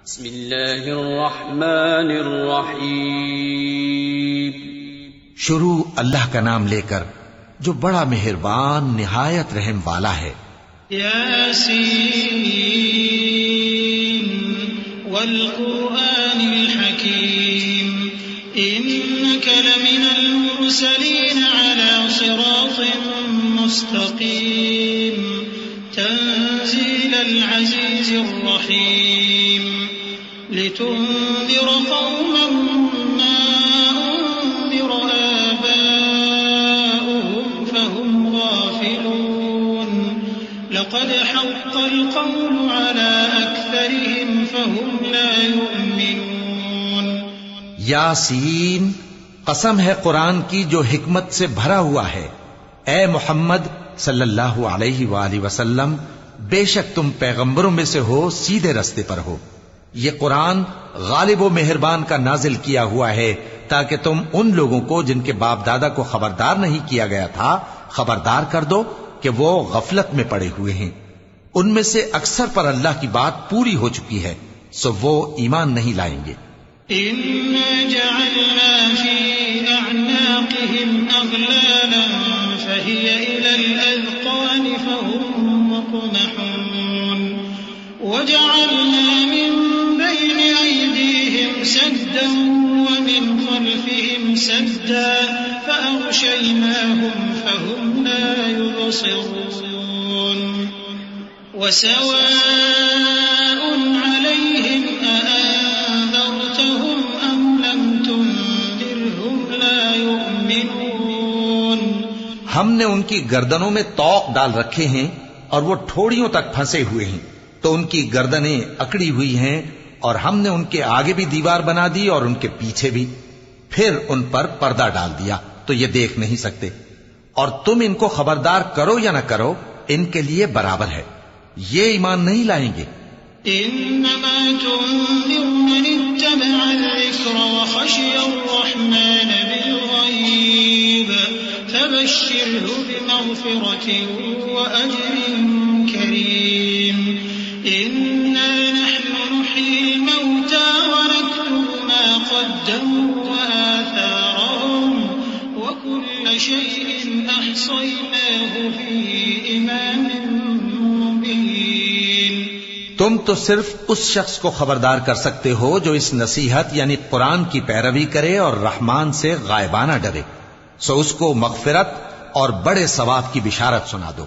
بسم اللہ الرحمن الرحیم. شروع اللہ کا نام لے کر جو بڑا مہربان نہایت رحم والا ہے. یاسین والقرآن الحکیم انک لمن المرسلین علی صراط مستقیم تنزیل العزیز الرحیم لتنذر قوما ما انذر آباؤهم فهم غافلون لقد حق القول على أكثرهم فهم لا يؤمنون. یاسین، قسم ہے قرآن کی جو حکمت سے بھرا ہوا ہے. اے محمد صلی اللہ علیہ وآلہ وسلم، بے شک تم پیغمبروں میں سے ہو، سیدھے رستے پر ہو. یہ قرآن غالب و مہربان کا نازل کیا ہوا ہے تاکہ تم ان لوگوں کو جن کے باپ دادا کو خبردار نہیں کیا گیا تھا خبردار کر دو کہ وہ غفلت میں پڑے ہوئے ہیں. ان میں سے اکثر پر اللہ کی بات پوری ہو چکی ہے، سو وہ ایمان نہیں لائیں گے. إنا جعلنا في أعناقهم أغلالا فهي إلى الأذقان فهم مقمحون وجعلنا من بين أيديهم سدا ومن خلفهم سدا فأغشيناهم فهم لا يبصرون. وسواء عليهم أأنذرتهم أم لم تنذرهم لا يؤمنون. ہم نے ان کی گردنوں میں طوق ڈال رکھے ہیں اور وہ ٹھوڑیوں تک پھنسے ہوئے ہیں، تو ان کی گردنیں اکڑی ہوئی ہیں، اور ہم نے ان کے آگے بھی دیوار بنا دی اور ان کے پیچھے بھی، پھر ان پر پردہ ڈال دیا تو یہ دیکھ نہیں سکتے. اور تم ان کو خبردار کرو یا نہ کرو، ان کے لیے برابر ہے، یہ ایمان نہیں لائیں گے. إنما تنذر من اتبع الذكر وخشي الرحمن بالغيب فبشره بمغفرة وأجر كريم. إنا نحن نحيي الموتى ونكتب ما قدموا وآثارهم وكل شيء أحصيناه في إمام مبين. تم تو صرف اس شخص کو خبردار کر سکتے ہو جو اس نصیحت یعنی قرآن کی پیروی کرے اور رحمان سے غائبانہ ڈرے، سو اس کو مغفرت اور بڑے ثواب کی بشارت سنا دو.